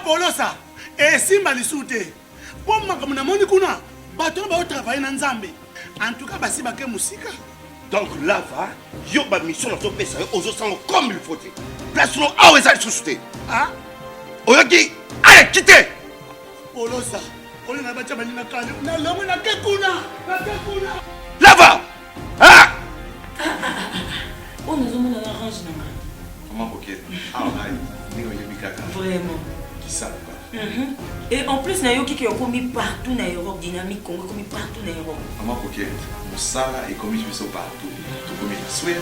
Polosa, et Simba Lissoute. Pour moi, comme on a kuna, bateau va travailler dans Zambé. En tout cas, Basi Baké Moussika. Donc là, va, yo ba mission dans ton pays, aux autres comme il faut. Place nous à où est-ce société. Ah? Oyaki, allez, quittez. Polosa, on est là-bas, on a l'homme, on a Kekuna. Là-bas. Ah! On nous a mis dans la range. Comment ok? Ah, vraiment. Qui ça? Et en plus, il y a qui ont commis partout dans l'Europe, dynamique Congo, commis partout dans l'Europe. Comment ok? Moussala est commis partout. Tout commis en Suède,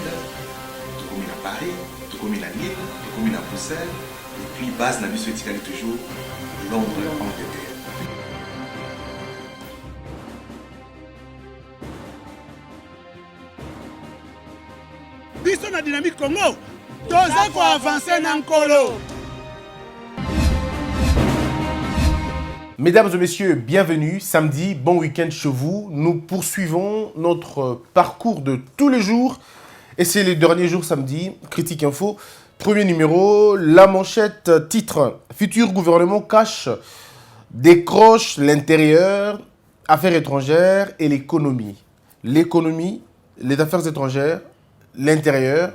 tout commis à Paris, tout commis à Lille, tout commis à Bruxelles. Et puis, base n'a vu toujours Londres, Angleterre. Biso na dynamique Congo, toza ko avancer na nkolo. Mesdames et messieurs, bienvenue, samedi, bon week-end chez vous. Nous poursuivons notre parcours de tous les jours. Et c'est les derniers jours samedi, Critique Info. Premier numéro, la manchette, titre, futur gouvernement cache, décroche l'intérieur, affaires étrangères et l'économie. L'économie, les affaires étrangères, l'intérieur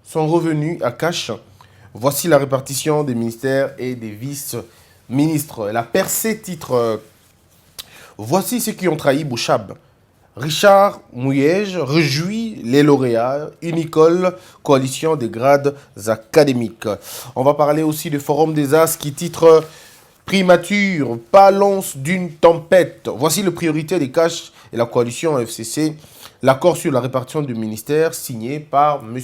sont revenus à cash. Voici la répartition des ministères et des vice-ministres. La percée titre voici ceux qui ont trahi Bouchab. Richard Mouyège réjouit les lauréats. Unicole, coalition des grades académiques. On va parler aussi du Forum des As qui titre Primature, pas l'once d'une tempête. Voici les priorités des cash et la coalition FCC. L'accord sur la répartition du ministère signé par M.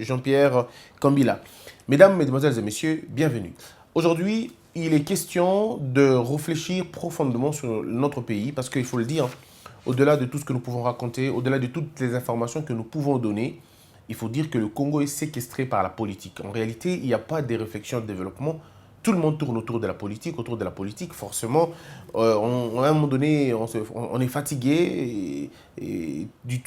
Jean-Pierre Kambila. Mesdames, Mesdemoiselles et Messieurs, bienvenue. Aujourd'hui, il est question de réfléchir profondément sur notre pays parce qu'il faut le dire, au-delà de tout ce que nous pouvons raconter, au-delà de toutes les informations que nous pouvons donner, il faut dire que le Congo est séquestré par la politique. En réalité, il n'y a pas de réflexion de développement. Tout le monde tourne autour de la politique. Autour de la politique, forcément, à un moment donné, on est fatigué et du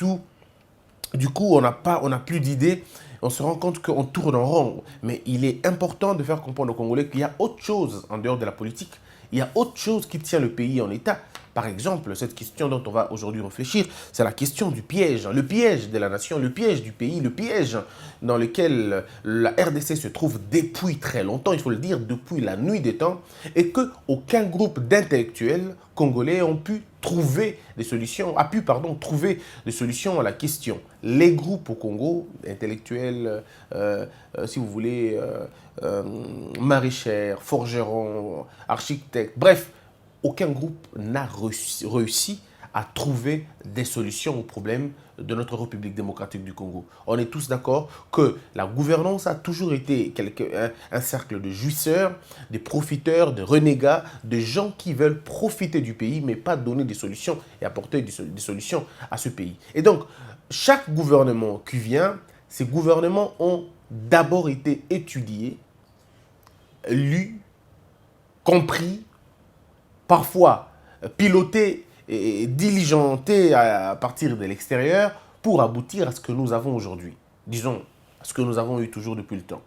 coup, on n'a plus d'idées. On se rend compte qu'on tourne en rond. Mais il est important de faire comprendre aux Congolais qu'il y a autre chose en dehors de la politique. Il y a autre chose qui tient le pays en état. Par exemple, cette question dont on va aujourd'hui réfléchir, c'est la question du piège. Le piège de la nation, le piège du pays, le piège dans lequel la RDC se trouve depuis très longtemps, il faut le dire, depuis la nuit des temps, et qu'aucun groupe d'intellectuels congolais a pu trouver des solutions à la question. Les groupes au Congo, intellectuels, si vous voulez, maraîchers, forgerons, architectes, bref, aucun groupe n'a réussi à trouver des solutions aux problèmes de notre République démocratique du Congo. On est tous d'accord que la gouvernance a toujours été un cercle de jouisseurs, de profiteurs, de renégats, de gens qui veulent profiter du pays, mais pas donner des solutions et apporter des solutions à ce pays. Et donc, chaque gouvernement qui vient, ces gouvernements ont d'abord été étudiés, lus, compris, parfois piloté et diligenté à partir de l'extérieur pour aboutir à ce que nous avons aujourd'hui. Disons, à ce que nous avons eu toujours depuis le temps.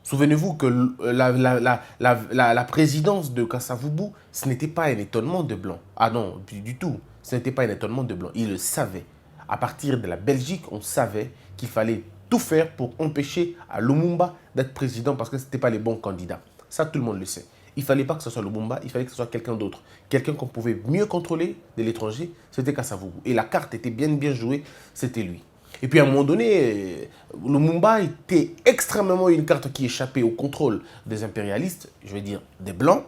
Souvenez-vous que la présidence de Kasavubu, ce n'était pas un étonnement de blanc. Ah non, du tout. Ce n'était pas un étonnement de blanc. Il le savait. À partir de la Belgique, on savait qu'il fallait tout faire pour empêcher à Lumumba d'être président parce que ce n'était pas les bons candidats. Ça, tout le monde le sait. Il ne fallait pas que ce soit Lumumba, il fallait que ce soit quelqu'un d'autre. Quelqu'un qu'on pouvait mieux contrôler de l'étranger, c'était Kasavubu. Et la carte était bien jouée, c'était lui. Et puis à un moment donné, Lumumba était extrêmement une carte qui échappait au contrôle des impérialistes, je veux dire des Blancs,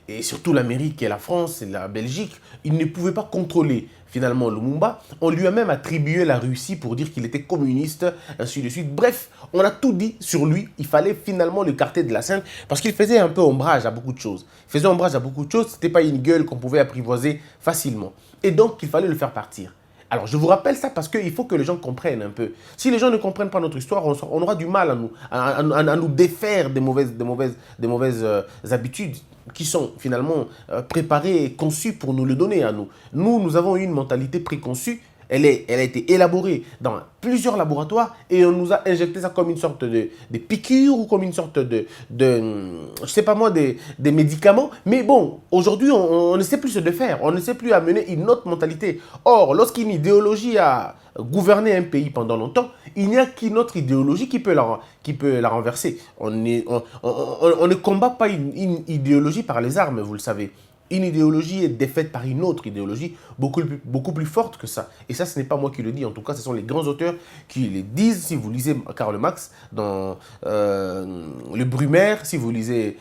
et surtout l'Amérique et la France et la Belgique. Ils ne pouvaient pas contrôler finalement Lumumba. On lui a même attribué la Russie pour dire qu'il était communiste, ainsi de suite. Bref, on a tout dit sur lui. Il fallait finalement l'écarter de la scène parce qu'il faisait un peu ombrage à beaucoup de choses. Il faisait ombrage à beaucoup de choses. Ce n'était pas une gueule qu'on pouvait apprivoiser facilement. Et donc, il fallait le faire partir. Alors, je vous rappelle ça parce qu'il faut que les gens comprennent un peu. Si les gens ne comprennent pas notre histoire, on aura du mal à nous défaire des mauvaises habitudes qui sont finalement préparées et conçues pour nous le donner à nous. Nous avons eu une mentalité préconçue Elle a été élaborée dans plusieurs laboratoires et on nous a injecté ça comme une sorte de piqûre ou comme une sorte je sais pas moi, des médicaments. Mais bon, aujourd'hui, on ne sait plus ce de faire. On ne sait plus amener une autre mentalité. Or, lorsqu'une idéologie a gouverné un pays pendant longtemps, il n'y a qu'une autre idéologie qui peut la renverser. On ne combat pas une idéologie par les armes, vous le savez. Une idéologie est défaite par une autre idéologie beaucoup plus forte que ça. Et ça, ce n'est pas moi qui le dis. En tout cas, ce sont les grands auteurs qui le disent. Si vous lisez Karl Marx dans Le Brumaire, si vous lisez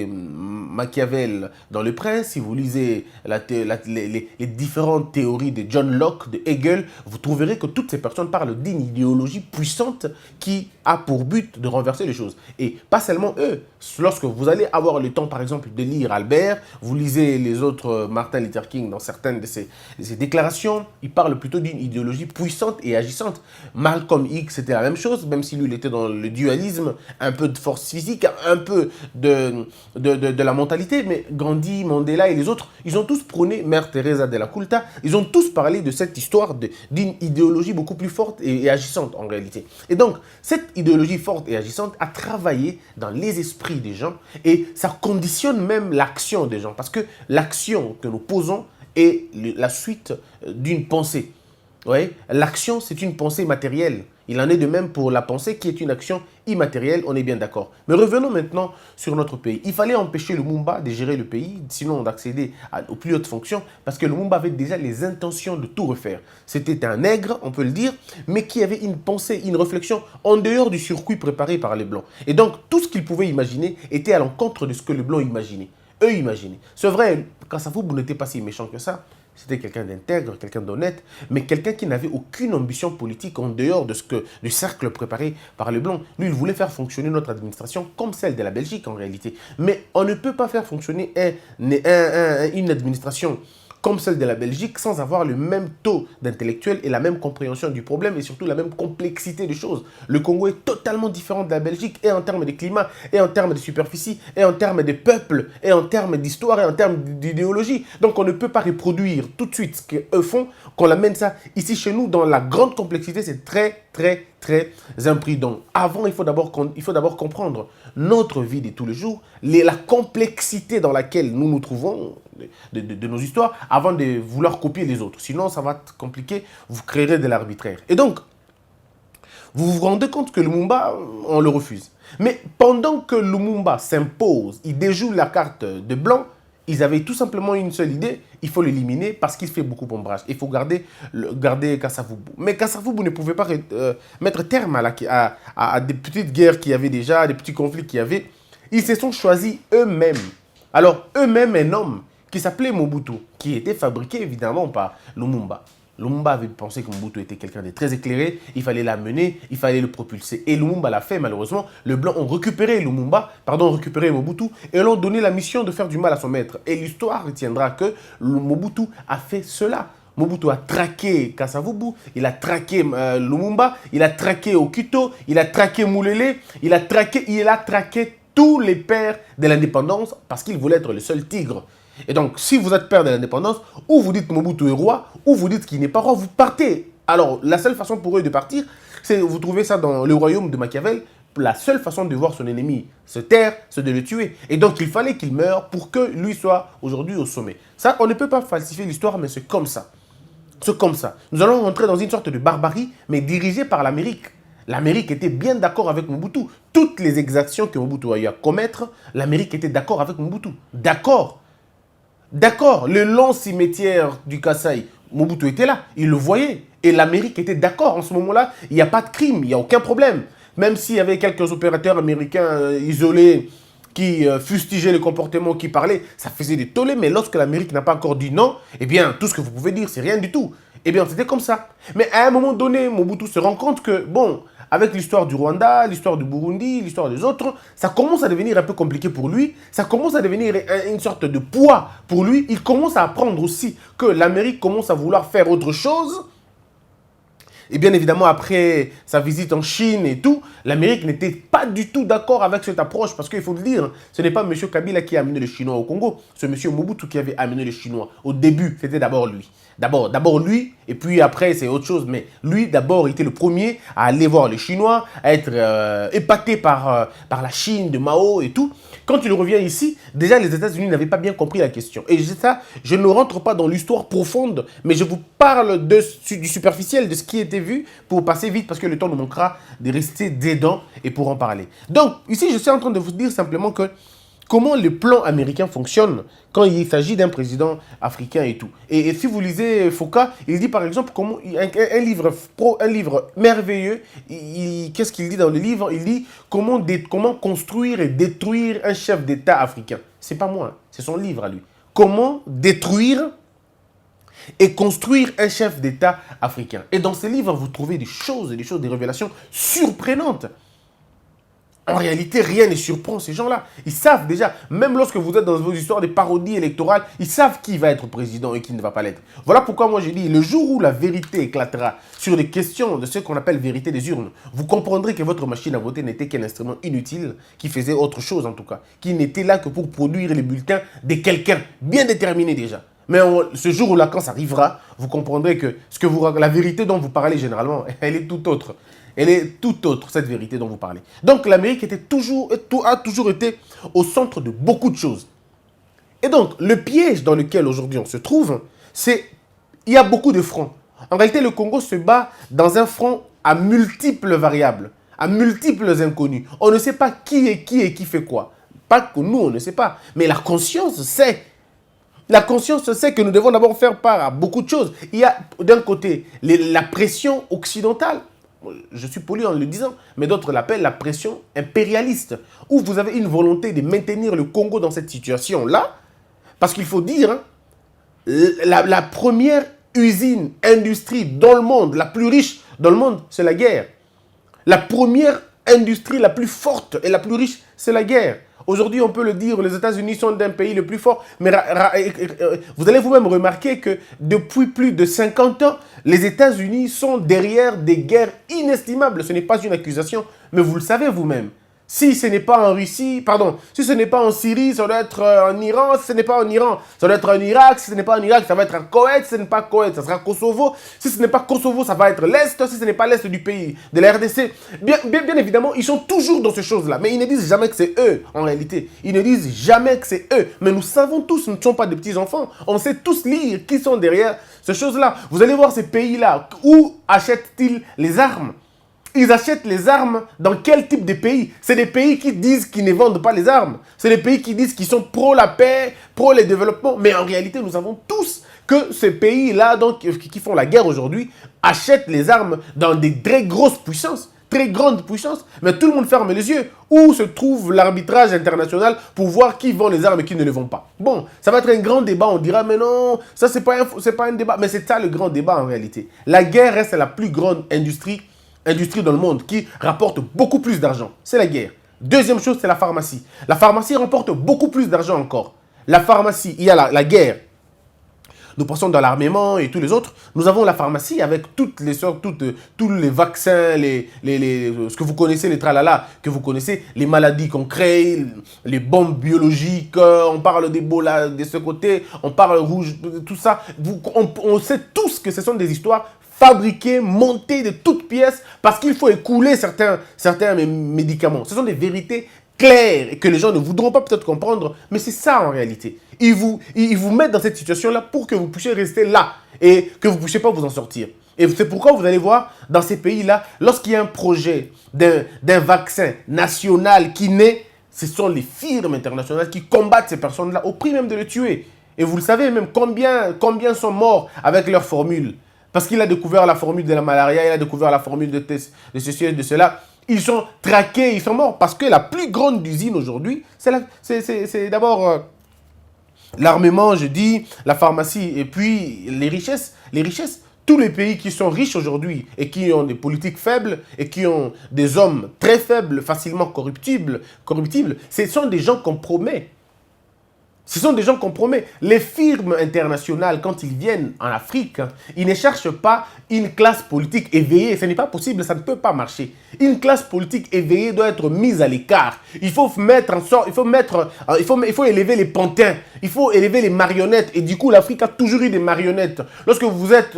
Machiavel dans Le Prince, si vous lisez les différentes théories de John Locke, de Hegel, vous trouverez que toutes ces personnes parlent d'une idéologie puissante qui a pour but de renverser les choses. Et pas seulement eux. Lorsque vous allez avoir le temps, par exemple, de lire Albert, vous lisez les autres Martin Luther King dans certaines de ses déclarations, il parle plutôt d'une idéologie puissante et agissante. Malcolm X, c'était la même chose, même si lui, il était dans le dualisme, un peu de force physique, un peu de la mentalité, mais Gandhi, Mandela et les autres, ils ont tous prôné Mère Teresa de la Culta, ils ont tous parlé de cette histoire d'une idéologie beaucoup plus forte et agissante en réalité. Et donc, cette idéologie forte et agissante a travaillé dans les esprits des gens et ça conditionne même l'action des gens, parce que l'action que nous posons est la suite d'une pensée. Ouais, l'action, c'est une pensée matérielle. Il en est de même pour la pensée qui est une action immatérielle, on est bien d'accord. Mais revenons maintenant sur notre pays. Il fallait empêcher le Lumumba de gérer le pays, sinon d'accéder aux plus hautes fonctions, parce que le Lumumba avait déjà les intentions de tout refaire. C'était un nègre, on peut le dire, mais qui avait une pensée, une réflexion en dehors du circuit préparé par les Blancs. Et donc, tout ce qu'il pouvait imaginer était à l'encontre de ce que les Blancs imaginaient. Eux imaginaient. C'est vrai, Kasavubu n'était pas si méchant que ça. C'était quelqu'un d'intègre, quelqu'un d'honnête, mais quelqu'un qui n'avait aucune ambition politique en dehors du cercle préparé par les Blancs. Lui, il voulait faire fonctionner notre administration comme celle de la Belgique en réalité. Mais on ne peut pas faire fonctionner une administration comme celle de la Belgique, sans avoir le même taux d'intellectuels et la même compréhension du problème et surtout la même complexité des choses. Le Congo est totalement différent de la Belgique, et en termes de climat, et en termes de superficie, et en termes de peuple, et en termes d'histoire, et en termes d'idéologie. Donc on ne peut pas reproduire tout de suite ce qu'eux font, qu'on l'amène ça ici chez nous dans la grande complexité. C'est très, très, très imprudent. Avant, il faut d'abord comprendre notre vie de tous les jours, la complexité dans laquelle nous nous trouvons de nos histoires, avant de vouloir copier les autres. Sinon, ça va être compliqué, vous créerez de l'arbitraire. Et donc, vous vous rendez compte que Lumumba, on le refuse. Mais pendant que Lumumba s'impose, il déjoue la carte de blanc, ils avaient tout simplement une seule idée, il faut l'éliminer parce qu'il fait beaucoup d'ombrage. Il faut garder Kasavubu. Mais Kasavubu ne pouvait pas mettre terme à des petites guerres qu'il y avait déjà, des petits conflits qu'il y avait. Ils se sont choisis eux-mêmes. Alors, eux-mêmes, un homme qui s'appelait Mobutu, qui était fabriqué évidemment par Lumumba. Lumumba avait pensé que Mobutu était quelqu'un de très éclairé, il fallait l'amener, il fallait le propulser. Et Lumumba l'a fait, malheureusement. Les Blancs ont récupéré Mobutu et l'ont donné la mission de faire du mal à son maître. Et l'histoire retiendra que Mobutu a fait cela. Mobutu a traqué Kasavubu, il a traqué Lumumba, il a traqué Okito, il a traqué Moulele, il a traqué tous les pères de l'indépendance parce qu'il voulait être le seul tigre. Et donc, si vous êtes père de l'indépendance, ou vous dites Mobutu est roi, ou vous dites qu'il n'est pas roi, vous partez. Alors, la seule façon pour eux de partir, c'est, vous trouvez ça dans le royaume de Machiavel, la seule façon de voir son ennemi se taire, c'est de le tuer. Et donc, il fallait qu'il meure pour que lui soit aujourd'hui au sommet. Ça, on ne peut pas falsifier l'histoire, mais c'est comme ça. C'est comme ça. Nous allons rentrer dans une sorte de barbarie, mais dirigée par l'Amérique. L'Amérique était bien d'accord avec Mobutu. Toutes les exactions que Mobutu a eu à commettre, l'Amérique était d'accord avec Mobutu. D'accord. D'accord, le long cimetière du Kasaï, Mobutu était là, il le voyait. Et l'Amérique était d'accord. En ce moment-là, il n'y a pas de crime, il n'y a aucun problème. Même s'il y avait quelques opérateurs américains isolés qui fustigeaient le comportement, qui parlaient, ça faisait des tollés. Mais lorsque l'Amérique n'a pas encore dit non, eh bien, tout ce que vous pouvez dire, c'est rien du tout. Eh bien, c'était comme ça. Mais à un moment donné, Mobutu se rend compte que, bon, avec l'histoire du Rwanda, l'histoire du Burundi, l'histoire des autres, ça commence à devenir un peu compliqué pour lui. Ça commence à devenir une sorte de poids pour lui. Il commence à apprendre aussi que l'Amérique commence à vouloir faire autre chose. Et bien évidemment, après sa visite en Chine et tout, l'Amérique n'était pas du tout d'accord avec cette approche. Parce qu'il faut le dire, ce n'est pas M. Kabila qui a amené les Chinois au Congo. C'est M. Mobutu qui avait amené les Chinois. Au début, c'était d'abord lui. D'abord lui, et puis après, c'est autre chose. Mais lui, d'abord, était le premier à aller voir les Chinois, à être épaté par la Chine de Mao et tout. Quand il revient ici, déjà, les États-Unis n'avaient pas bien compris la question. Et ça, je ne rentre pas dans l'histoire profonde, mais je vous parle du superficiel, de ce qui était vu, pour passer vite, parce que le temps nous manquera de rester dedans et pour en parler. Donc, ici, je suis en train de vous dire simplement que comment le plan américain fonctionne quand il s'agit d'un président africain et tout. Et si vous lisez Foucault, il dit par exemple comment un livre merveilleux, qu'est-ce qu'il dit dans le livre? Il dit comment construire et détruire un chef d'État africain. C'est pas moi, c'est son livre à lui. Comment détruire et construire un chef d'État africain. Et dans ce livre, vous trouvez des révélations surprenantes. En réalité, rien ne surprend ces gens-là. Ils savent déjà, même lorsque vous êtes dans vos histoires de parodies électorales, ils savent qui va être président et qui ne va pas l'être. Voilà pourquoi moi j'ai dit, le jour où la vérité éclatera sur les questions de ce qu'on appelle vérité des urnes, vous comprendrez que votre machine à voter n'était qu'un instrument inutile, qui faisait autre chose en tout cas, qui n'était là que pour produire les bulletins de quelqu'un bien déterminé déjà. Mais ce jour où la quand arrivera, vous comprendrez que la vérité dont vous parlez généralement, elle est tout autre. Elle est tout autre, cette vérité dont vous parlez. Donc l'Amérique a toujours été au centre de beaucoup de choses. Et donc, le piège dans lequel aujourd'hui on se trouve, c'est il y a beaucoup de fronts. En réalité, le Congo se bat dans un front à multiples variables, à multiples inconnus. On ne sait pas qui est qui et qui fait quoi. Pas que nous, on ne sait pas. Mais la conscience sait. La conscience sait que nous devons d'abord faire part à beaucoup de choses. Il y a d'un côté la pression occidentale. Je suis poli en le disant, mais d'autres l'appellent la pression impérialiste, où vous avez une volonté de maintenir le Congo dans cette situation-là, parce qu'il faut dire, la première usine, industrie dans le monde, la plus riche dans le monde, c'est la guerre. La première industrie la plus forte et la plus riche, c'est la guerre. Aujourd'hui, on peut le dire, les États-Unis sont d'un pays le plus fort, mais vous allez vous-même remarquer que depuis plus de 50 ans, les États-Unis sont derrière des guerres inestimables. Ce n'est pas une accusation, mais vous le savez vous-même. Si ce n'est pas en Russie, si ce n'est pas en Syrie, ça doit être en Iran. Si ce n'est pas en Iran, ça doit être en Irak. Si ce n'est pas en Irak, ça va être en Koweït. Si ce n'est pas Koweït, ça sera Kosovo. Si ce n'est pas Kosovo, ça va être l'Est. Si ce n'est pas l'Est du pays, de la RDC. Bien évidemment, ils sont toujours dans ces choses-là. Mais ils ne disent jamais que c'est eux, en réalité. Ils ne disent jamais que c'est eux. Mais nous savons tous, nous ne sommes pas des petits-enfants. On sait tous lire qui sont derrière ces choses-là. Vous allez voir ces pays-là. Où achètent-ils les armes ? Ils achètent les armes dans quel type de pays? C'est des pays qui disent qu'ils ne vendent pas les armes. C'est des pays qui disent qu'ils sont pro la paix, pro le développement. Mais en réalité, nous savons tous que ces pays-là, qui font la guerre aujourd'hui, achètent les armes dans des très grosses puissances, très grandes puissances. Mais tout le monde ferme les yeux. Où se trouve l'arbitrage international pour voir qui vend les armes et qui ne les vend pas? Bon, ça va être un grand débat. On dira, mais non, ça, c'est pas un débat. Mais c'est ça le grand débat en réalité. La guerre reste la plus grande industrie dans le monde qui rapporte beaucoup plus d'argent. C'est la guerre. Deuxième chose, c'est la pharmacie. La pharmacie rapporte beaucoup plus d'argent encore. La pharmacie, il y a la guerre. Nous passons dans l'armement et tous les autres. Nous avons la pharmacie avec toutes les sortes, tous les vaccins, ce que vous connaissez, les tralala que vous connaissez, les maladies qu'on crée, les bombes biologiques, on parle d'Ebola de ce côté, on parle rouge, tout ça. On sait tous que ce sont des histoires fabriqués, montés de toutes pièces, parce qu'il faut écouler certains médicaments. Ce sont des vérités claires et que les gens ne voudront pas peut-être comprendre, mais c'est ça en réalité. Ils vous mettent dans cette situation-là pour que vous puissiez rester là et que vous ne puissiez pas vous en sortir. Et c'est pourquoi vous allez voir, dans ces pays-là, lorsqu'il y a un projet d'un vaccin national qui naît, ce sont les firmes internationales qui combattent ces personnes-là au prix même de les tuer. Et vous le savez même, combien sont morts avec leur formule. Parce qu'il a découvert la formule de la malaria, il a découvert la formule de ceci et de cela. Ils sont traqués, ils sont morts. Parce que la plus grande usine aujourd'hui, c'est d'abord l'armement, je dis, la pharmacie et puis les richesses. Les richesses, tous les pays qui sont riches aujourd'hui et qui ont des politiques faibles et qui ont des hommes très faibles, facilement corruptibles, ce sont des gens qu'on promet. Ce sont des gens qu'on promet. Les firmes internationales, quand ils viennent en Afrique, ils ne cherchent pas une classe politique éveillée. Ce n'est pas possible, ça ne peut pas marcher. Une classe politique éveillée doit être mise à l'écart. Il faut mettre en sorte, il faut élever les pantins, il faut élever les marionnettes. Et du coup, l'Afrique a toujours eu des marionnettes. Lorsque vous êtes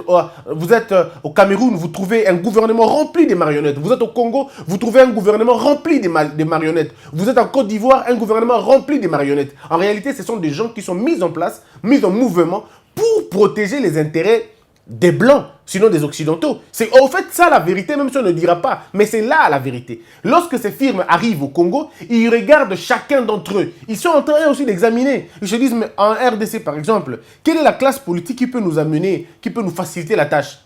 au Cameroun, vous trouvez un gouvernement rempli de marionnettes. Vous êtes au Congo, vous trouvez un gouvernement rempli de marionnettes. Vous êtes en Côte d'Ivoire, un gouvernement rempli de marionnettes. En réalité, ce sont des gens qui sont mis en place, mis en mouvement pour protéger les intérêts des Blancs, sinon des Occidentaux. C'est en fait ça la vérité, même si on ne dira pas, mais c'est là la vérité. Lorsque ces firmes arrivent au Congo, ils regardent chacun d'entre eux. Ils sont en train aussi d'examiner. Ils se disent, mais en RDC par exemple, quelle est la classe politique qui peut nous amener, qui peut nous faciliter la tâche?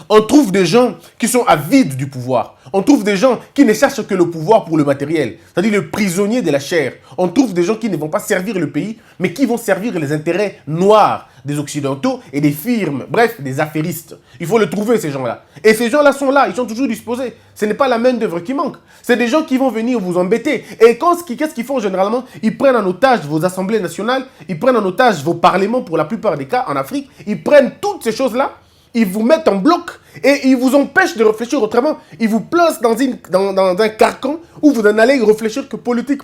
On trouve des gens qui sont avides du pouvoir. On trouve des gens qui ne cherchent que le pouvoir pour le matériel. C'est-à-dire le prisonnier de la chair. On trouve des gens qui ne vont pas servir le pays, mais qui vont servir les intérêts noirs des Occidentaux et des firmes. Bref, des affairistes. Il faut le trouver, ces gens-là. Et ces gens-là sont là, ils sont toujours disposés. Ce n'est pas la main d'œuvre qui manque. C'est des gens qui vont venir vous embêter. Et qu'est-ce qu'ils font généralement? Ils prennent en otage vos assemblées nationales, ils prennent en otage vos parlements pour la plupart des cas en Afrique. Ils prennent toutes ces choses-là. Ils vous mettent en bloc et ils vous empêchent de réfléchir autrement. Ils vous placent dans un carcan où vous n'allez réfléchir que politique,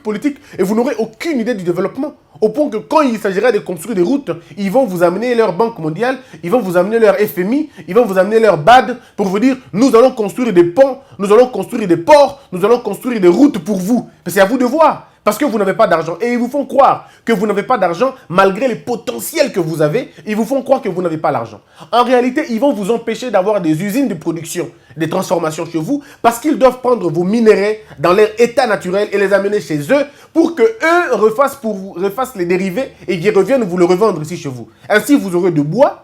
et vous n'aurez aucune idée du développement. Au point que quand il s'agira de construire des routes, ils vont vous amener leur Banque mondiale, ils vont vous amener leur FMI, ils vont vous amener leur BAD pour vous dire « Nous allons construire des ponts, nous allons construire des ports, nous allons construire des routes pour vous. » Mais c'est à vous de voir. Parce que vous n'avez pas d'argent. Et ils vous font croire que vous n'avez pas d'argent malgré les potentiels que vous avez. Ils vous font croire que vous n'avez pas l'argent. En réalité, ils vont vous empêcher d'avoir des usines de production, des transformations chez vous parce qu'ils doivent prendre vos minéraux dans leur état naturel et les amener chez eux pour que eux refassent les dérivés et qu'ils reviennent vous le revendre ici chez vous. Ainsi, vous aurez du bois,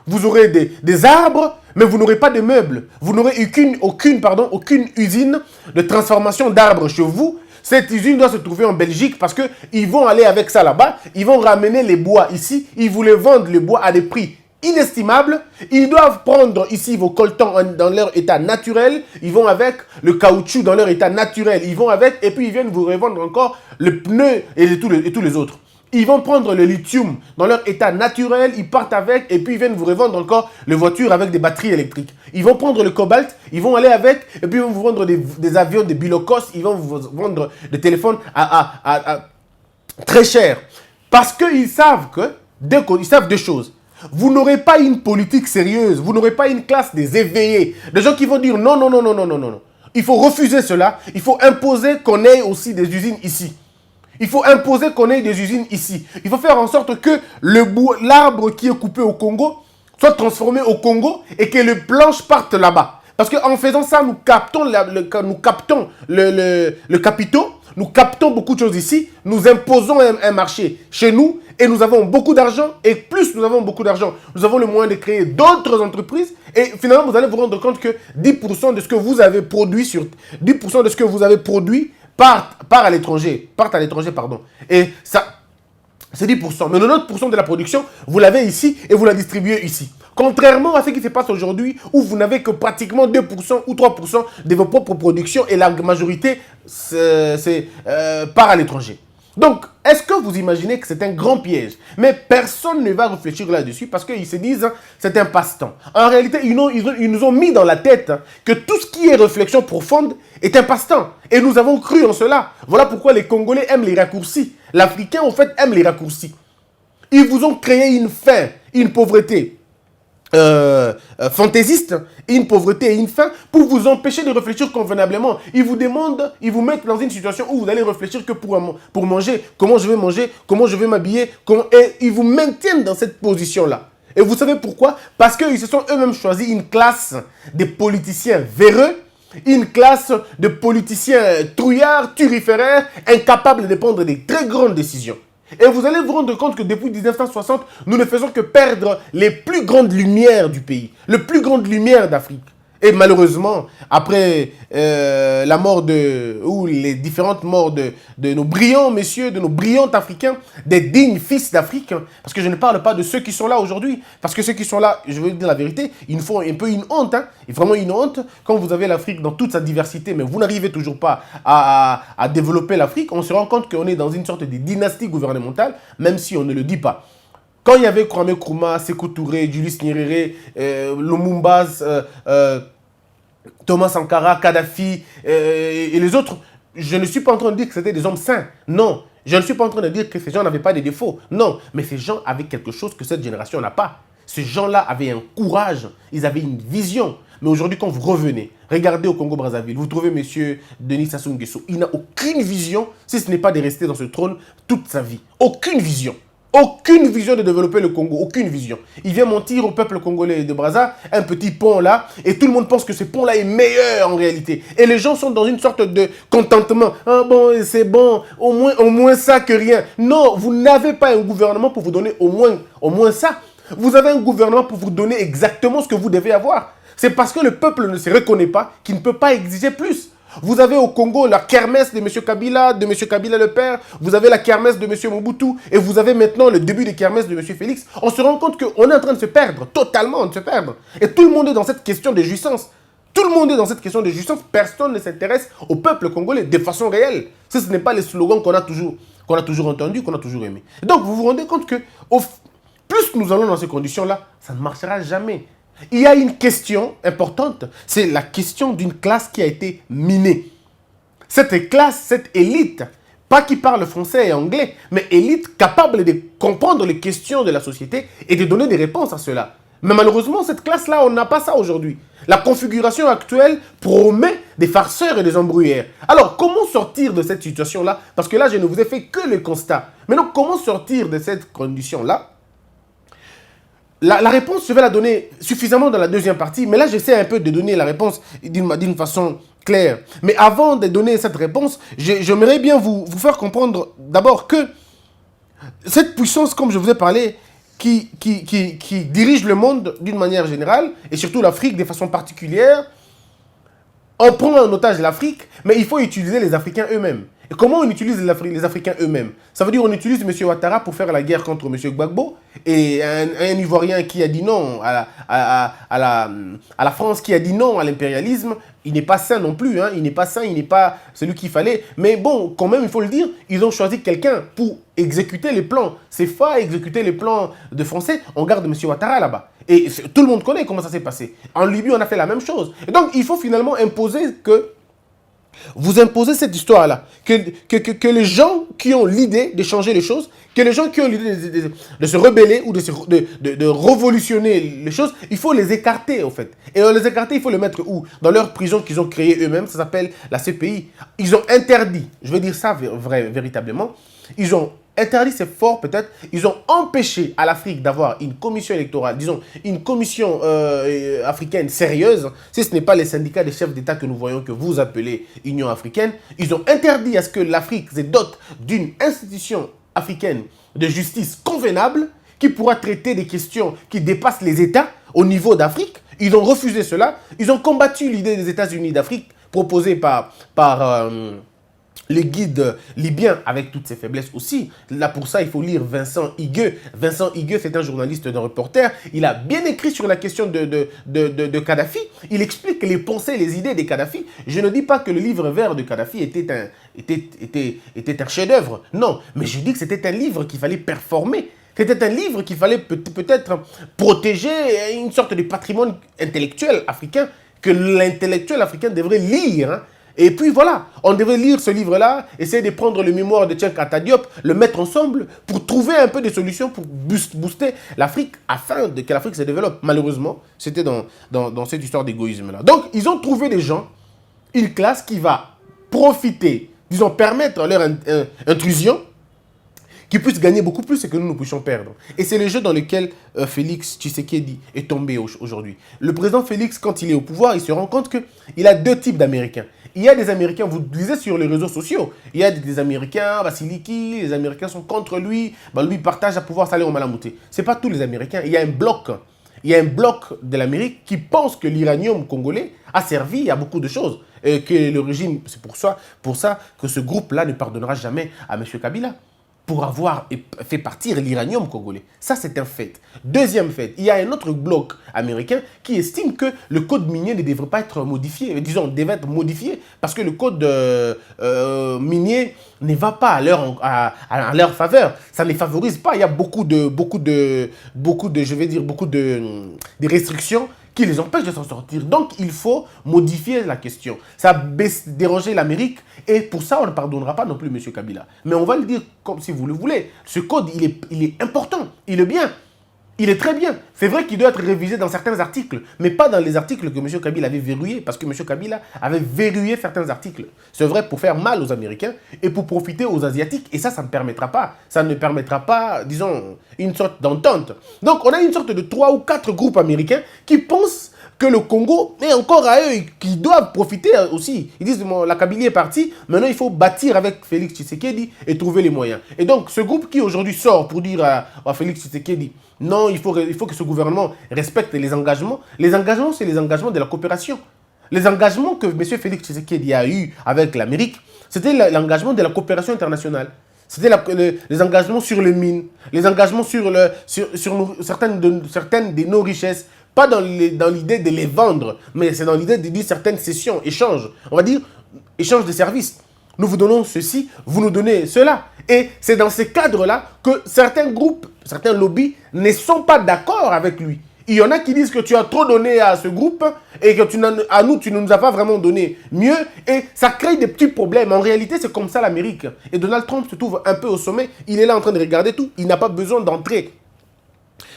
vous aurez des arbres, mais vous n'aurez pas de meubles. Vous n'aurez aucune usine de transformation d'arbres chez vous. Cette usine doit se trouver en Belgique parce qu'ils vont aller avec ça là-bas, ils vont ramener les bois ici, ils vous les vendent le bois à des prix inestimables. Ils doivent prendre ici vos coltans dans leur état naturel, ils vont avec le caoutchouc dans leur état naturel, ils vont avec et puis ils viennent vous revendre encore le pneu et tous les autres. Ils vont prendre le lithium dans leur état naturel, ils partent avec et puis ils viennent vous revendre encore les voitures avec des batteries électriques. Ils vont prendre le cobalt, ils vont aller avec et puis ils vont vous vendre des avions, des bilocos, ils vont vous vendre des téléphones à très cher. Parce qu'ils savent ils savent deux choses. Vous n'aurez pas une politique sérieuse, vous n'aurez pas une classe des éveillés, des gens qui vont dire non. Il faut refuser cela, il faut imposer qu'on ait aussi des usines ici. Il faut imposer qu'on ait des usines ici. Il faut faire en sorte que l'arbre qui est coupé au Congo soit transformé au Congo et que les planches partent là-bas. Parce qu'en faisant ça, nous captons le capitaux, nous captons beaucoup de choses ici, nous imposons un marché chez nous et nous avons beaucoup d'argent. Et plus nous avons beaucoup d'argent, nous avons le moyen de créer d'autres entreprises. Et finalement, vous allez vous rendre compte que 10% de ce que vous avez produit partent à l'étranger, Et ça, c'est 10%. Mais 90% de la production, vous l'avez ici et vous la distribuez ici. Contrairement à ce qui se passe aujourd'hui, où vous n'avez que pratiquement 2% ou 3% de vos propres productions et la majorité part à l'étranger. Donc, est-ce que vous imaginez que c'est un grand piège? Mais personne ne va réfléchir là-dessus parce qu'ils se disent c'est un passe-temps. En réalité, ils nous ont mis dans la tête que tout ce qui est réflexion profonde est un passe-temps. Et nous avons cru en cela. Voilà pourquoi les Congolais aiment les raccourcis. L'Africain, en fait, aime les raccourcis. Ils vous ont créé une faim, une pauvreté fantaisiste, une pauvreté et une faim pour vous empêcher de réfléchir convenablement. Ils vous demandent, ils vous mettent dans une situation où vous allez réfléchir que pour manger, comment je vais m'habiller, et ils vous maintiennent dans cette position-là. Et vous savez pourquoi? Parce qu'ils se sont eux-mêmes choisi une classe de politiciens véreux, une classe de politiciens trouillards, turiféraires, incapables de prendre des très grandes décisions. Et vous allez vous rendre compte que depuis 1960, nous ne faisons que perdre les plus grandes lumières du pays, les plus grandes lumières d'Afrique. Et malheureusement, après la mort ou les différentes morts de nos brillants messieurs, de nos brillants Africains, des dignes fils d'Afrique, parce que je ne parle pas de ceux qui sont là aujourd'hui, parce que ceux qui sont là, je veux dire la vérité, ils nous font un peu une honte, et vraiment une honte, quand vous avez l'Afrique dans toute sa diversité, mais vous n'arrivez toujours pas à développer l'Afrique, on se rend compte qu'on est dans une sorte de dynastie gouvernementale, même si on ne le dit pas. Quand il y avait Kwame Nkrumah, Sékou Touré, Julius Nyerere, Lumumba, Thomas Sankara, Kadhafi et les autres, je ne suis pas en train de dire que c'était des hommes sains. Non, je ne suis pas en train de dire que ces gens n'avaient pas des défauts. Non, mais ces gens avaient quelque chose que cette génération n'a pas. Ces gens-là avaient un courage, ils avaient une vision. Mais aujourd'hui, quand vous revenez, regardez au Congo-Brazzaville, vous trouvez M. Denis Sassou Nguesso. Il n'a aucune vision, si ce n'est pas de rester dans ce trône toute sa vie. Aucune vision. Aucune vision de développer le Congo, aucune vision. Il vient mentir au peuple congolais de Brazza, un petit pont là, et tout le monde pense que ce pont là est meilleur en réalité. Et les gens sont dans une sorte de contentement. Ah bon, c'est bon, au moins ça que rien. Non, vous n'avez pas un gouvernement pour vous donner au moins ça. Vous avez un gouvernement pour vous donner exactement ce que vous devez avoir. C'est parce que le peuple ne se reconnaît pas qu'il ne peut pas exiger plus. Vous avez au Congo la kermesse de M. Kabila, le père. Vous avez la kermesse de M. Mobutu. Et vous avez maintenant le début des kermesses de M. Félix. On se rend compte qu'on est en train de se perdre, totalement de se perdre. Et tout le monde est dans cette question de jouissance. Tout le monde est dans cette question de jouissance. Personne ne s'intéresse au peuple congolais de façon réelle. Ce n'est pas les slogans qu'on a toujours entendus, qu'on a toujours aimés. Donc vous vous rendez compte que plus nous allons dans ces conditions-là, ça ne marchera jamais. Il y a une question importante, c'est la question d'une classe qui a été minée. Cette classe, cette élite, pas qui parle français et anglais, mais élite capable de comprendre les questions de la société et de donner des réponses à cela. Mais malheureusement, cette classe-là, on n'a pas ça aujourd'hui. La configuration actuelle promet des farceurs et des embrouillères. Alors, comment sortir de cette situation-là? Parce que là, je ne vous ai fait que le constat. Maintenant, comment sortir de cette condition-là? La réponse, je vais la donner suffisamment dans la deuxième partie, mais là, j'essaie un peu de donner la réponse d'une façon claire. Mais avant de donner cette réponse, j'aimerais bien vous faire comprendre d'abord que cette puissance, comme je vous ai parlé, qui dirige le monde d'une manière générale, et surtout l'Afrique de façon particulière, on prend en otage l'Afrique, mais il faut utiliser les Africains eux-mêmes. Et comment on utilise les Africains eux-mêmes? Ça veut dire qu'on utilise M. Ouattara pour faire la guerre contre M. Gbagbo, et un Ivoirien qui a dit non à la France, qui a dit non à l'impérialisme. Il n'est pas sain non plus, hein. Il n'est pas sain, il n'est pas celui qu'il fallait. Mais bon, quand même, il faut le dire, ils ont choisi quelqu'un pour exécuter les plans. C'est pas exécuter les plans de Français, on garde M. Ouattara là-bas. Et tout le monde connaît comment ça s'est passé. En Libye, on a fait la même chose. Et donc, il faut finalement imposer que... Vous imposez cette histoire-là, que les gens qui ont l'idée de changer les choses, que les gens qui ont l'idée de se rebeller ou de révolutionner les choses, il faut les écarter, en fait. Et les écarter, il faut les mettre où? Dans leur prison qu'ils ont créée eux-mêmes, ça s'appelle la CPI. Ils ont interdit, je veux dire ça véritablement, ils ont interdit, c'est fort peut-être, ils ont empêché à l'Afrique d'avoir une commission électorale, disons, une commission africaine sérieuse, si ce n'est pas les syndicats des chefs d'État que nous voyons que vous appelez Union africaine. Ils ont interdit à ce que l'Afrique se dote d'une institution africaine de justice convenable qui pourra traiter des questions qui dépassent les États au niveau d'Afrique. Ils ont refusé cela. Ils ont combattu l'idée des États-Unis d'Afrique proposée par le guide libyen, avec toutes ses faiblesses aussi. Là, pour ça, il faut lire Vincent Higueux. Vincent Higueux, c'est un journaliste, un reporter. Il a bien écrit sur la question de Kadhafi. Il explique les pensées, les idées de Kadhafi. Je ne dis pas que le livre vert de Kadhafi était un chef-d'œuvre. Non, mais je dis que c'était un livre qu'il fallait performer. C'était un livre qu'il fallait peut-être protéger, une sorte de patrimoine intellectuel africain que l'intellectuel africain devrait lire, hein. Et puis voilà, on devait lire ce livre-là, essayer de prendre le mémoire de Tchenkata Diop, le mettre ensemble pour trouver un peu des solutions pour booster l'Afrique afin que l'Afrique se développe. Malheureusement, c'était dans cette histoire d'égoïsme-là. Donc, ils ont trouvé des gens, une classe qui va profiter, disons, permettre leur intrusion, qui puissent gagner beaucoup plus que nous puissions perdre. Et c'est le jeu dans lequel Félix Tshisekedi est tombé aujourd'hui. Le président Félix, quand il est au pouvoir, il se rend compte qu'il a deux types d'Américains. Il y a des Américains, vous lisez sur les réseaux sociaux, il y a des Américains, Basiliki, les Américains sont contre lui, lui partage à pouvoir saler au Malamouté. Ce n'est pas tous les Américains, il y a un bloc il y a un bloc de l'Amérique qui pense que l'uranium congolais a servi à beaucoup de choses. Et que le régime, c'est pour ça que ce groupe-là ne pardonnera jamais à M. Kabila pour avoir fait partir l'uranium congolais. Ça, c'est un fait. Deuxième fait, il y a un autre bloc américain qui estime que le code minier ne devrait pas être modifié, disons, devrait être modifié, parce que le code minier ne va pas à leur faveur. Ça ne les favorise pas. Il y a beaucoup de restrictions qui les empêchent de s'en sortir. Donc, il faut modifier la question. Ça a dérangé l'Amérique et pour ça, on ne pardonnera pas non plus M. Kabila. Mais on va le dire comme si vous le voulez. Ce code, il est important, il est bien. Il est très bien. C'est vrai qu'il doit être révisé dans certains articles, mais pas dans les articles que M. Kabila avait verrouillés, parce que M. Kabila avait verrouillé certains articles. C'est vrai pour faire mal aux Américains et pour profiter aux Asiatiques. Et ça ne permettra pas. Ça ne permettra pas, disons, une sorte d'entente. Donc, on a une sorte de 3 ou 4 groupes américains qui pensent que le Congo est encore à eux et qui doivent profiter aussi. Ils disent, bon, la Kabylie est partie, maintenant il faut bâtir avec Félix Tshisekedi et trouver les moyens. Et donc, ce groupe qui aujourd'hui sort pour dire à Félix Tshisekedi, non, il faut que ce gouvernement respecte les engagements. Les engagements, c'est les engagements de la coopération. Les engagements que M. Félix Tshisekedi a eus avec l'Amérique, c'était l'engagement de la coopération internationale. C'était les engagements sur les mines, les engagements sur certaines de nos richesses. Pas dans l'idée de les vendre, mais c'est dans l'idée de dire certaines cessions, échanges. On va dire échange de services. Nous vous donnons ceci, vous nous donnez cela. Et c'est dans ces cadres-là que certains groupes, certains lobbies ne sont pas d'accord avec lui. Il y en a qui disent que tu as trop donné à ce groupe et que tu ne nous as pas vraiment donné mieux. Et ça crée des petits problèmes. En réalité, c'est comme ça l'Amérique. Et Donald Trump se trouve un peu au sommet. Il est là en train de regarder tout. Il n'a pas besoin d'entrer,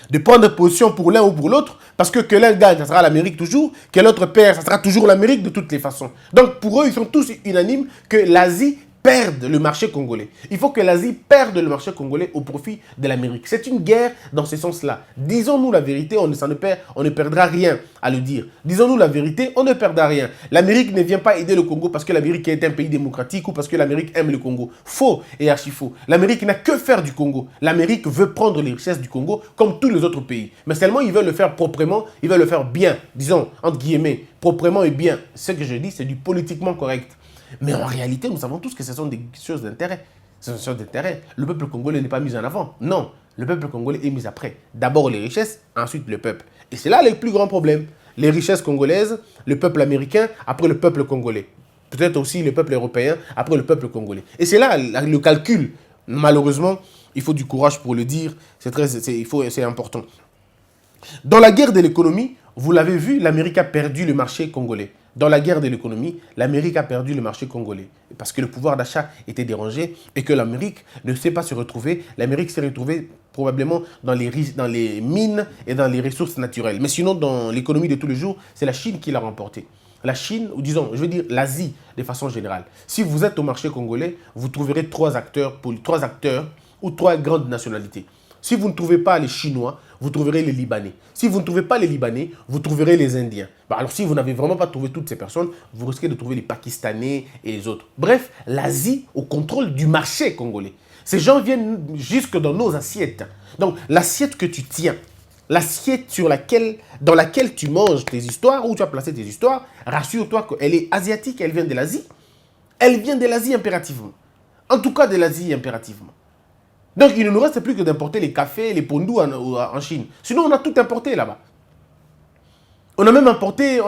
de prendre position pour l'un ou pour l'autre, parce que l'un gagne, ça sera l'Amérique toujours, que l'autre perd, ça sera toujours l'Amérique de toutes les façons. Donc pour eux, ils sont tous unanimes que l'Asie perde le marché congolais. Il faut que l'Asie perde le marché congolais au profit de l'Amérique. C'est une guerre dans ce sens-là. Disons-nous la vérité, on ne perdra rien à le dire. Disons-nous la vérité, on ne perdra rien. L'Amérique ne vient pas aider le Congo parce que l'Amérique est un pays démocratique ou parce que l'Amérique aime le Congo. Faux et archi faux. L'Amérique n'a que faire du Congo. L'Amérique veut prendre les richesses du Congo comme tous les autres pays. Mais seulement, ils veulent le faire proprement, ils veulent le faire bien. Disons, entre guillemets, proprement et bien. Ce que je dis, c'est du politiquement correct. Mais en réalité, nous savons tous que ce sont des choses d'intérêt. Ce sont des choses d'intérêt. Le peuple congolais n'est pas mis en avant. Non, le peuple congolais est mis après. D'abord les richesses, ensuite le peuple. Et c'est là le plus grand problème. Les richesses congolaises, le peuple américain, après le peuple congolais. Peut-être aussi le peuple européen, après le peuple congolais. Et c'est là le calcul. Malheureusement, il faut du courage pour le dire. C'est important. Dans la guerre de l'économie, vous l'avez vu, l'Amérique a perdu le marché congolais. Dans la guerre de l'économie, l'Amérique a perdu le marché congolais. Parce que le pouvoir d'achat était dérangé et que l'Amérique ne sait pas se retrouver. L'Amérique s'est retrouvée probablement dans les mines et dans les ressources naturelles. Mais sinon, dans l'économie de tous les jours, c'est la Chine qui l'a remporté. La Chine, ou disons, je veux dire l'Asie de façon générale. Si vous êtes au marché congolais, vous trouverez trois acteurs ou 3 grandes nationalités. Si vous ne trouvez pas les Chinois, vous trouverez les Libanais. Si vous ne trouvez pas les Libanais, vous trouverez les Indiens. Alors si vous n'avez vraiment pas trouvé toutes ces personnes, vous risquez de trouver les Pakistanais et les autres. Bref, l'Asie au contrôle du marché congolais. Ces gens viennent jusque dans nos assiettes. Donc l'assiette que tu tiens, l'assiette dans laquelle tu manges tes histoires, où tu as placé tes histoires, rassure-toi qu'elle est asiatique, elle vient de l'Asie. Elle vient de l'Asie impérativement. En tout cas de l'Asie impérativement. Donc, il ne nous reste plus que d'importer les cafés, les pondous en Chine. Sinon, on a tout importé là-bas. On a même importé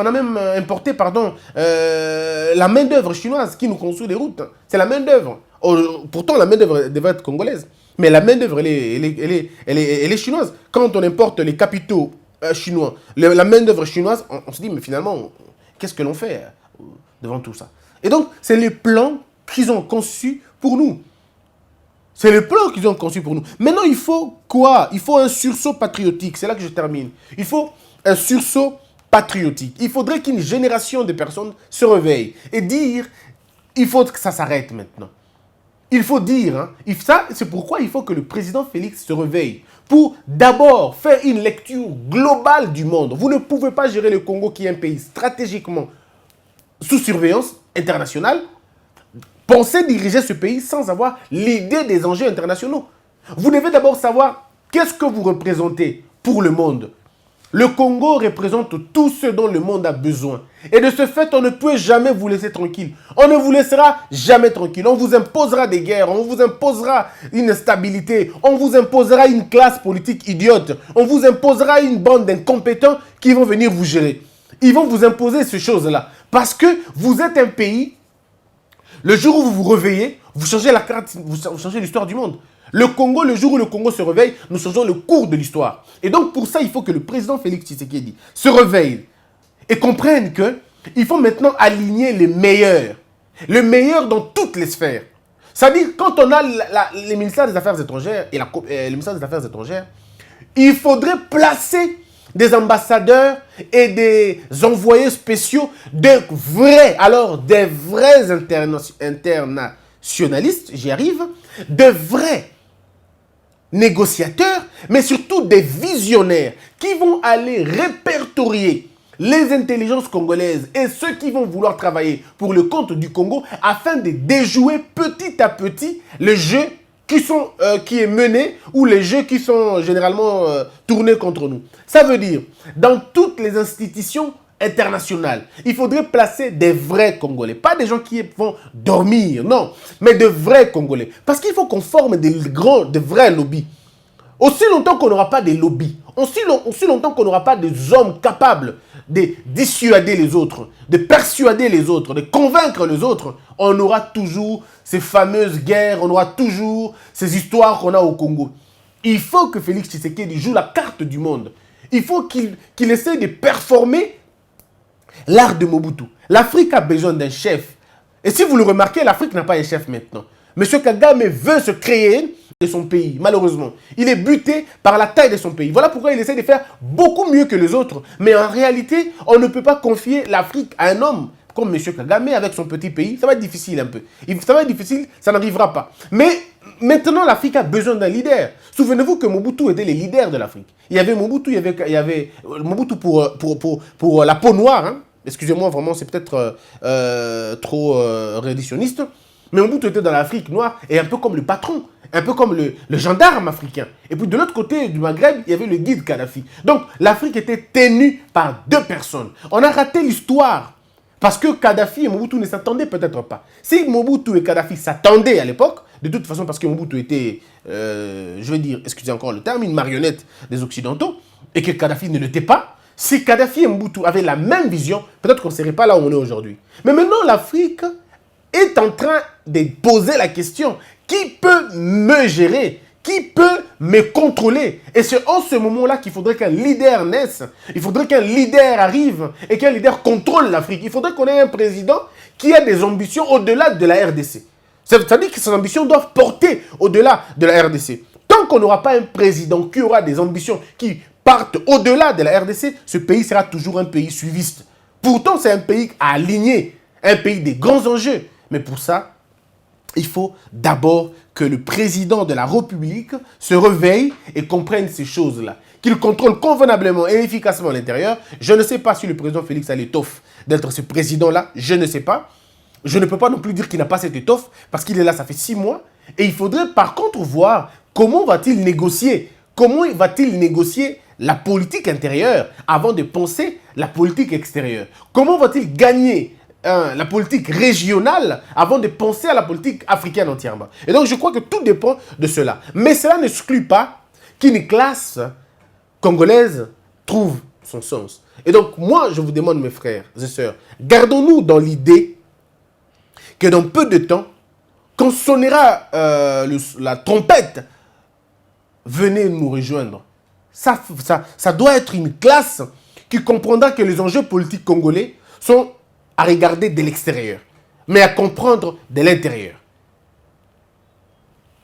la main-d'œuvre chinoise qui nous construit des routes. C'est la main-d'œuvre. Pourtant, la main-d'œuvre devrait être congolaise. Mais la main-d'œuvre, elle est chinoise. Quand on importe les capitaux chinois, la main-d'œuvre chinoise, on se dit, mais finalement, qu'est-ce que l'on fait devant tout ça? Et donc, c'est les plans qu'ils ont conçus pour nous. C'est le plan qu'ils ont conçu pour nous. Maintenant, il faut quoi? Il faut un sursaut patriotique. C'est là que je termine. Il faut un sursaut patriotique. Il faudrait qu'une génération de personnes se réveille et dire, il faut que ça s'arrête maintenant. Il faut dire, ça, c'est pourquoi il faut que le président Félix se réveille. Pour d'abord faire une lecture globale du monde. Vous ne pouvez pas gérer le Congo qui est un pays stratégiquement sous surveillance internationale. Pensez diriger ce pays sans avoir l'idée des enjeux internationaux. Vous devez d'abord savoir qu'est-ce que vous représentez pour le monde. Le Congo représente tout ce dont le monde a besoin. Et de ce fait, on ne peut jamais vous laisser tranquille. On ne vous laissera jamais tranquille. On vous imposera des guerres, on vous imposera une instabilité, on vous imposera une classe politique idiote, on vous imposera une bande d'incompétents qui vont venir vous gérer. Ils vont vous imposer ces choses-là. Parce que vous êtes un pays, le jour où vous vous réveillez, vous changez la carte, vous changez l'histoire du monde. Le Congo, le jour où le Congo se réveille, nous changeons le cours de l'histoire. Et donc, pour ça, il faut que le président Félix Tshisekedi se réveille et comprenne qu'il faut maintenant aligner les meilleurs dans toutes les sphères. C'est-à-dire, quand on a les ministères des Affaires étrangères et le ministère des Affaires étrangères, il faudrait placer des ambassadeurs et des envoyés spéciaux, des vrais internationalistes, j'y arrive, de vrais négociateurs, mais surtout des visionnaires qui vont aller répertorier les intelligences congolaises et ceux qui vont vouloir travailler pour le compte du Congo afin de déjouer petit à petit les jeux qui est mené ou les jeux qui sont généralement tournés contre nous. Ça veut dire, dans toutes les institutions internationales, il faudrait placer des vrais Congolais. Pas des gens qui vont dormir, non, mais de vrais Congolais. Parce qu'il faut qu'on forme de vrais lobbies. Aussi longtemps qu'on n'aura pas des lobbies, aussi longtemps qu'on n'aura pas des hommes capables de dissuader les autres, de persuader les autres, de convaincre les autres, on aura toujours ces fameuses guerres, on aura toujours ces histoires qu'on a au Congo. Il faut que Félix Tshisekedi joue la carte du monde. Il faut qu'il essaie de performer l'art de Mobutu. L'Afrique a besoin d'un chef. Et si vous le remarquez, l'Afrique n'a pas un chef maintenant. Monsieur Kagame veut se créer de son pays, malheureusement. Il est buté par la taille de son pays. Voilà pourquoi il essaie de faire beaucoup mieux que les autres. Mais en réalité, on ne peut pas confier l'Afrique à un homme comme M. Kagame avec son petit pays. Ça va être difficile un peu. Ça va être difficile, ça n'arrivera pas. Mais maintenant, l'Afrique a besoin d'un leader. Souvenez-vous que Mobutu était le leader de l'Afrique. Il y avait Mobutu, il y avait Mobutu pour la peau noire. Hein. Excusez-moi, vraiment, c'est peut-être trop réditionniste. Mais Mobutu était dans l'Afrique noire et un peu comme le patron, un peu comme le gendarme africain. Et puis de l'autre côté du Maghreb, il y avait le guide Kadhafi. Donc l'Afrique était tenue par deux personnes. On a raté l'histoire parce que Kadhafi et Mobutu ne s'attendaient peut-être pas. Si Mobutu et Kadhafi s'attendaient à l'époque, de toute façon parce que Mobutu était, je vais dire, excusez encore le terme, une marionnette des Occidentaux, et que Kadhafi ne l'était pas, si Kadhafi et Mobutu avaient la même vision, peut-être qu'on ne serait pas là où on est aujourd'hui. Mais maintenant, l'Afrique est en train de poser la question, qui peut me gérer? Qui peut me contrôler? Et c'est en ce moment-là qu'il faudrait qu'un leader naisse. Il faudrait qu'un leader arrive et qu'un leader contrôle l'Afrique. Il faudrait qu'on ait un président qui a des ambitions au-delà de la RDC. C'est-à-dire que ses ambitions doivent porter au-delà de la RDC. Tant qu'on n'aura pas un président qui aura des ambitions qui partent au-delà de la RDC, ce pays sera toujours un pays suiviste. Pourtant, c'est un pays à aligner, un pays des grands enjeux. Mais pour ça, il faut d'abord que le président de la République se réveille et comprenne ces choses-là. Qu'il contrôle convenablement et efficacement l'intérieur. Je ne sais pas si le président Félix a l'étoffe d'être ce président-là. Je ne sais pas. Je ne peux pas non plus dire qu'il n'a pas cette étoffe parce qu'il est là, ça fait 6 mois. Et il faudrait par contre voir comment va-t-il négocier. Comment va-t-il négocier la politique intérieure avant de penser la politique extérieure? Comment va-t-il gagner la politique régionale avant de penser à la politique africaine entièrement? Et donc, je crois que tout dépend de cela. Mais cela n'exclut pas qu'une classe congolaise trouve son sens. Et donc, moi, je vous demande, mes frères et sœurs, gardons-nous dans l'idée que dans peu de temps, quand sonnera la trompette, venez nous rejoindre. Ça doit être une classe qui comprendra que les enjeux politiques congolais sont à regarder de l'extérieur, mais à comprendre de l'intérieur.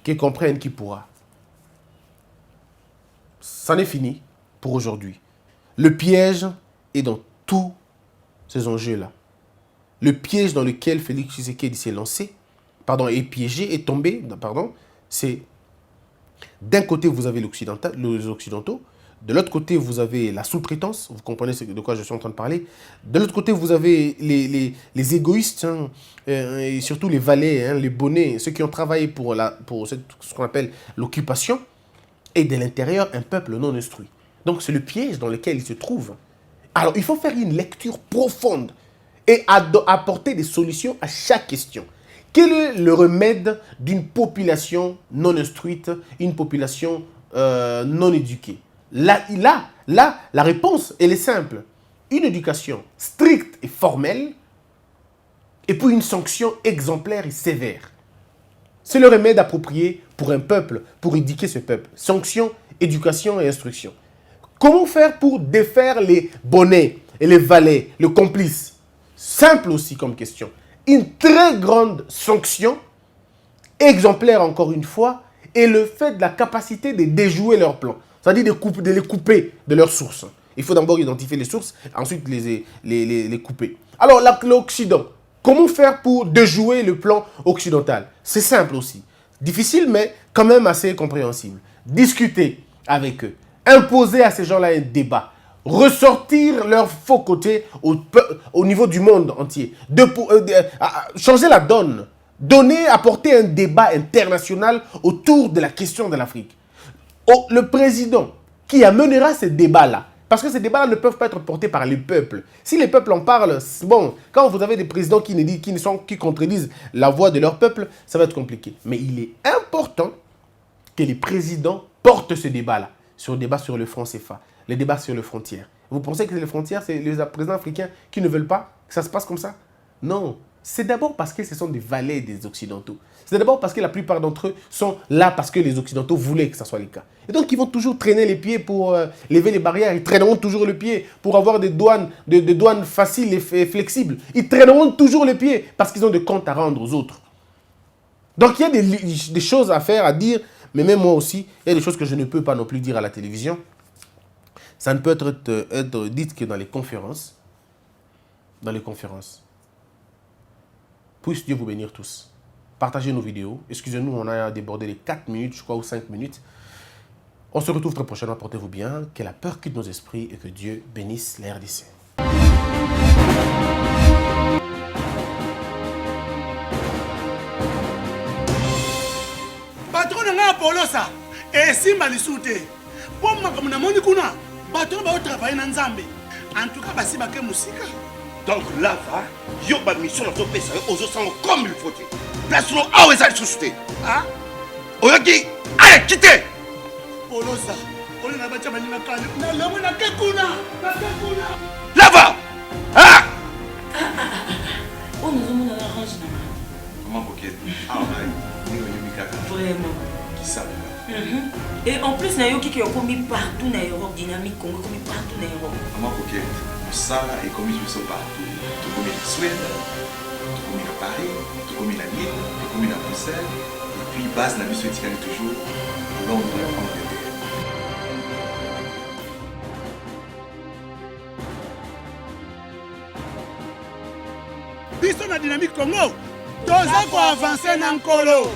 Qui comprenne qui pourra. C'en est fini pour aujourd'hui. Le piège est dans tous ces enjeux-là. Le piège dans lequel Félix Tshisekedi s'est lancé, est piégé, est tombé, c'est d'un côté vous avez les Occidentaux, de l'autre côté, vous avez la sous-traitance, vous comprenez de quoi je suis en train de parler. De l'autre côté, vous avez les égoïstes, hein, et surtout les valets, hein, les bonnets, ceux qui ont travaillé pour ce qu'on appelle l'occupation. Et de l'intérieur, un peuple non instruit. Donc c'est le piège dans lequel ils se trouvent. Alors il faut faire une lecture profonde et apporter des solutions à chaque question. Quel est le remède d'une population non instruite, une population non éduquée? Là, la réponse, elle est simple. Une éducation stricte et formelle, et puis une sanction exemplaire et sévère. C'est le remède approprié pour un peuple, pour éduquer ce peuple. Sanction, éducation et instruction. Comment faire pour défaire les bonnets et les valets, les complices? Simple aussi comme question. Une très grande sanction, exemplaire encore une fois, est le fait de la capacité de déjouer leur plan. C'est-à-dire de les couper de leurs sources. Il faut d'abord identifier les sources, ensuite les couper. Alors l'Occident, comment faire pour déjouer le plan occidental? C'est simple aussi. Difficile, mais quand même assez compréhensible. Discuter avec eux. Imposer à ces gens-là un débat. Ressortir leur faux côté au niveau du monde entier. Changer la donne. Apporter un débat international autour de la question de l'Afrique. Le président qui amènera ces débats-là, parce que ces débats ne peuvent pas être portés par les peuples. Si les peuples en parlent, bon, quand vous avez des présidents qui contredisent la voix de leur peuple, ça va être compliqué. Mais il est important que les présidents portent ce débat-là, sur le débat sur le franc CFA, le débat sur les frontières. Vous pensez que les frontières, c'est les présidents africains qui ne veulent pas que ça se passe comme ça? Non. C'est d'abord parce que ce sont des valets des Occidentaux. C'est d'abord parce que la plupart d'entre eux sont là parce que les Occidentaux voulaient que ça soit le cas. Et donc, ils vont toujours traîner les pieds pour lever les barrières. Ils traîneront toujours le pied pour avoir des douanes faciles et flexibles. Ils traîneront toujours les pieds parce qu'ils ont des comptes à rendre aux autres. Donc, il y a des choses à faire, à dire. Mais même moi aussi, il y a des choses que je ne peux pas non plus dire à la télévision. Ça ne peut être dit que dans les conférences. Dans les conférences. Puisse Dieu vous bénir tous. Partagez nos vidéos. Excusez-nous, on a débordé les 4 minutes, je crois, ou 5 minutes. On se retrouve très prochainement. Portez-vous bien. Que la peur quitte nos esprits et que Dieu bénisse la RDC. Patron nga Polosa, esimba lisute. Pour makambo na moni kuna, patron ba travailler na Nzambe. En tout cas, basi ba ke musika. Donc là, yo ba mission na to pesa yo ozo sango comme il faut. Place no awe za susute. Ah? Oyoki, allez quitter. Polosa, on na ba chama ni na kale. Na lamu na ke kuna. Là-bas. Ah! Oh, nous avons la range. Comment coquette? Ah, ouais. Vraiment. Qui savent? Et en plus, il y a qui ont commis partout dans l'Europe, dynamique, Congo, commis partout dans l'Europe. Comment coquette? Ça est commis partout. Tout comme en Suède, tout comme à Paris, tout comme à Lille, tout comme à Bruxelles. Et puis, base la mission est toujours Londres, Angleterre. Biso na dynamique Congo, toza ko avancer na nkolo.